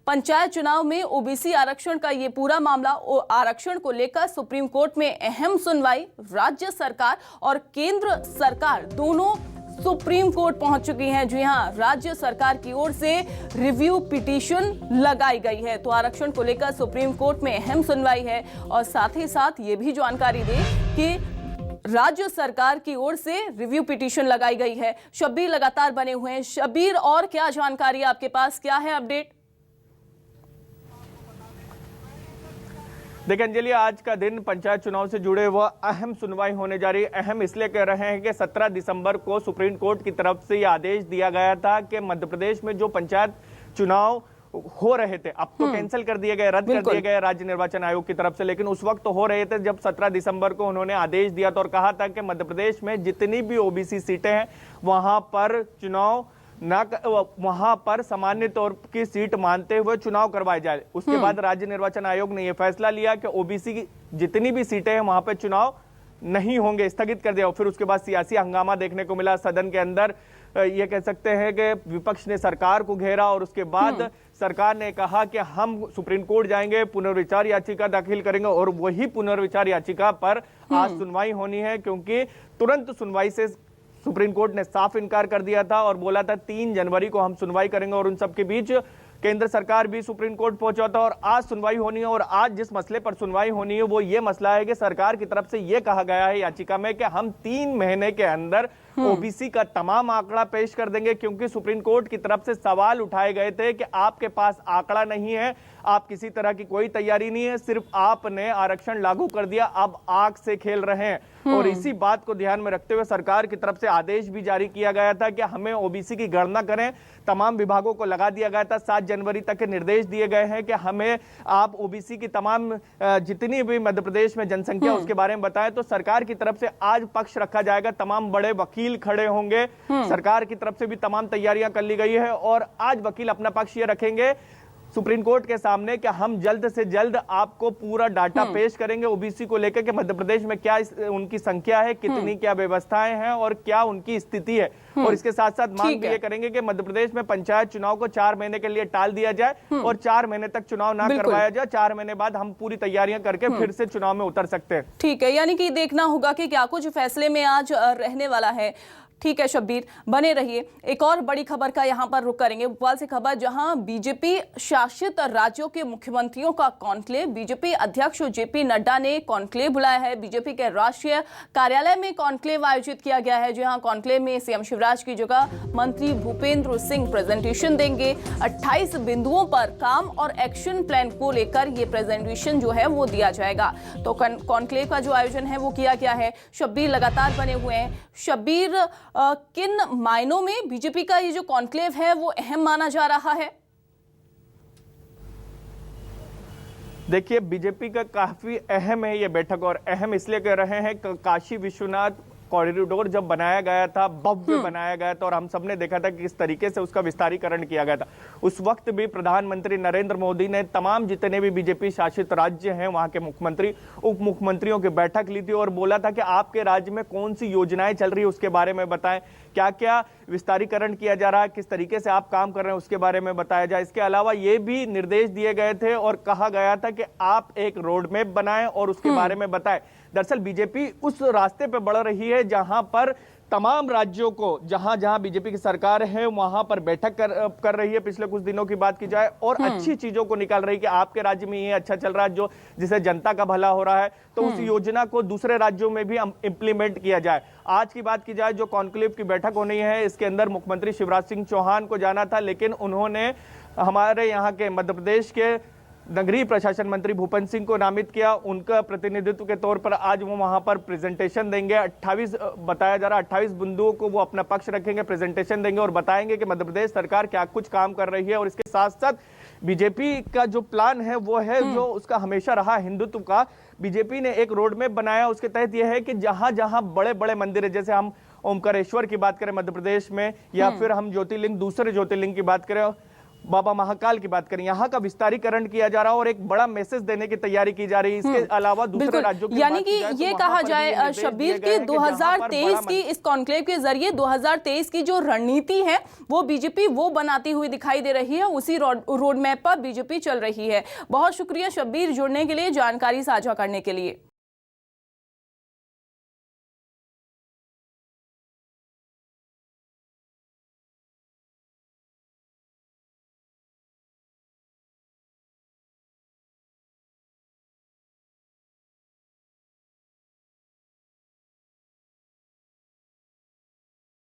पंचायत चुनाव में ओबीसी आरक्षण का ये पूरा मामला, आरक्षण को लेकर सुप्रीम कोर्ट में अहम सुनवाई। राज्य सरकार और केंद्र सरकार दोनों सुप्रीम कोर्ट पहुंच चुकी हैं। जी हां, राज्य सरकार की ओर से रिव्यू पिटीशन लगाई गई है। तो आरक्षण को लेकर सुप्रीम कोर्ट में अहम सुनवाई है और साथ ही साथ ये भी जानकारी दें कि राज्य सरकार की ओर से रिव्यू पिटीशन लगाई गई है। शब्बीर लगातार बने हुए हैं। शब्बीर, और क्या जानकारी आपके पास, क्या है अपडेट? देखिए अंजलि, आज का दिन पंचायत चुनाव से जुड़े हुआ अहम सुनवाई होने जा रही है। अहम इसलिए कह रहे हैं कि 17 दिसंबर को सुप्रीम कोर्ट की तरफ से यह आदेश दिया गया था कि मध्य प्रदेश में जो पंचायत चुनाव हो रहे थे, अब तो कैंसिल कर दिए गए, रद्द कर दिए गए राज्य निर्वाचन आयोग की तरफ से, लेकिन उस वक्त तो हो रहे थे जब 17 दिसंबर को उन्होंने आदेश दिया था और कहा था कि मध्य प्रदेश में जितनी भी ओबीसी सीटें हैं वहां पर चुनाव वहां पर सामान्य तौर की सीट मानते हुए चुनाव करवाए जाए। उसके बाद राज्य निर्वाचन आयोग ने यह फैसला लिया कि ओबीसी की जितनी भी सीटें हैं वहां पर चुनाव नहीं होंगे, स्थगित कर दिया। फिर उसके बाद सियासी हंगामा देखने को मिला सदन के अंदर। ये कह सकते हैं कि विपक्ष ने सरकार को घेरा और उसके बाद सरकार ने कहा कि हम सुप्रीम कोर्ट जाएंगे, पुनर्विचार याचिका दाखिल करेंगे और वही पुनर्विचार याचिका पर आज सुनवाई होनी है, क्योंकि तुरंत सुनवाई से सुप्रीम कोर्ट ने साफ इनकार कर दिया था और बोला था 3 जनवरी को हम सुनवाई करेंगे। और उन सबके बीच केंद्र सरकार भी सुप्रीम कोर्ट पहुंचा था और आज सुनवाई होनी है। और आज जिस मसले पर सुनवाई होनी है वो ये मसला है कि सरकार की तरफ से ये कहा गया है याचिका में कि हम 3 महीने के अंदर ओबीसी का तमाम आंकड़ा पेश कर देंगे, क्योंकि सुप्रीम कोर्ट की तरफ से सवाल उठाए गए थे कि आपके पास आंकड़ा नहीं है, आप किसी तरह की कोई तैयारी नहीं है, सिर्फ आपने आरक्षण लागू कर दिया, अब आग से खेल रहे हैं। और इसी बात को ध्यान में रखते हुए सरकार की तरफ से आदेश भी जारी किया गया था कि हमें ओबीसी की गणना करें। तमाम विभागों को लगा दिया गया था, 7 जनवरी तक के निर्देश दिए गए हैं कि हमें आप ओबीसी की तमाम जितनी भी मध्य प्रदेश में जनसंख्या उसके बारे में बताएं। तो सरकार की तरफ से आज पक्ष रखा जाएगा, तमाम बड़े वकील खड़े होंगे, सरकार की तरफ से भी तमाम तैयारियां कर ली गई है और आज वकील अपना पक्ष ये रखेंगे सुप्रीम कोर्ट के सामने कि हम जल्द से जल्द आपको पूरा डाटा पेश करेंगे ओबीसी को लेकर कि मध्य प्रदेश में क्या उनकी संख्या है, कितनी क्या व्यवस्थाएं हैं और क्या उनकी स्थिति है। और इसके साथ साथ मांग भी ये करेंगे कि मध्य प्रदेश में पंचायत चुनाव को 4 महीने के लिए टाल दिया जाए और 4 महीने तक चुनाव ना करवाया जाए। 4 महीने बाद हम पूरी तैयारियां करके फिर से चुनाव में उतर सकते हैं। ठीक है, यानी कि देखना होगा कि क्या कुछ फैसले में आज रहने वाला है। ठीक है शब्बीर, बने रहिए। एक और बड़ी खबर का यहां पर रुख करेंगे, भोपाल से खबर, जहां बीजेपी शासित राज्यों के मुख्यमंत्रियों का कॉन्क्लेव, बीजेपी अध्यक्ष जेपी नड्डा ने कॉन्क्लेव बुलाया है। बीजेपी के राष्ट्रीय कार्यालय में कॉन्क्लेव आयोजित किया गया है। जहां कॉन्क्लेव में सीएम शिवराज की जगह मंत्री भूपेंद्र सिंह प्रेजेंटेशन देंगे। 28 बिंदुओं पर काम और एक्शन प्लान को लेकर ये प्रेजेंटेशन जो है वो दिया जाएगा। तो कॉन्क्लेव का जो आयोजन है वो किया गया है। शब्बीर लगातार बने हुए हैं। शब्बीर, किन मायनों में बीजेपी का ये जो कॉन्क्लेव है वो अहम माना जा रहा है? देखिए, बीजेपी का काफी अहम है ये बैठक और अहम इसलिए कह रहे हैं काशी विश्वनाथ कॉरिडोर जब बनाया गया था, भव्य बनाया गया था और हम सबने देखा था कि किस तरीके से उसका विस्तारीकरण किया गया था। उस वक्त भी प्रधानमंत्री नरेंद्र मोदी ने तमाम जितने भी बीजेपी शासित राज्य हैं वहां के मुख्यमंत्री, उप मुख्यमंत्रियों की बैठक ली थी और बोला था कि आपके राज्य में कौन सी योजनाएं चल रही है उसके बारे में बताएं, क्या क्या विस्तारीकरण किया जा रहा है, किस तरीके से आप काम कर रहे हैं उसके बारे में बताया जाए। इसके अलावा ये भी निर्देश दिए गए थे और कहा गया था कि आप एक रोड मैप बनाएं और उसके बारे में बताएं। दरअसल बीजेपी उस रास्ते पर बढ़ रही है जहां पर तमाम राज्यों को, जहां जहां बीजेपी की सरकार है वहां पर बैठक कर रही है। पिछले कुछ दिनों की बात की जाए और अच्छी चीजों को निकाल रही है कि आपके राज्य में ये अच्छा चल रहा है, जो जिसे जनता का भला हो रहा है, तो उस योजना को दूसरे राज्यों में भी इम्प्लीमेंट किया जाए। आज की बात की जाए, जो कॉन्क्लेव की बैठक होनी है, इसके अंदर मुख्यमंत्री शिवराज सिंह चौहान को जाना था, लेकिन उन्होंने हमारे यहाँ के मध्य प्रदेश के नगरीय प्रशासन मंत्री भूपेंद्र सिंह को नामित किया। उनका प्रतिनिधित्व के तौर पर आज वो वहां पर प्रेजेंटेशन देंगे। 28 बताया जा रहा है, 28 बिंदुओं को वो अपना पक्ष रखेंगे, प्रेजेंटेशन देंगे और बताएंगे कि मध्य प्रदेश सरकार क्या कुछ काम कर रही है। और इसके साथ साथ बीजेपी का जो प्लान है वो है जो उसका हमेशा रहा हिंदुत्व का। बीजेपी ने एक रोड मैप बनाया, उसके तहत यह है कि जहां जहां बड़े बड़े मंदिर है, जैसे हम ओमकारेश्वर की बात करें मध्य प्रदेश में, या फिर हम ज्योतिर्लिंग, दूसरे ज्योतिर्लिंग की बात करें, बाबा महाकाल की बात करें, यहाँ का विस्तारीकरण किया जा रहा है और एक बड़ा मैसेज देने की तैयारी की जा रही है। इसके अलावा दूसरे राज्यों की यानी बात कि की जाए तो ये वहाँ कहा पर भी जाए ये निर्देश शब्बीर दिए गए की हैं कि जहाँ पर 2023 बड़ा की इस कॉन्क्लेव के जरिए 2023 की जो रणनीति है वो बीजेपी वो बनाती हुई दिखाई दे रही है, उसी रोड मैप पर बीजेपी चल रही है। बहुत शुक्रिया शब्बीर जुड़ने के लिए, जानकारी साझा करने के लिए।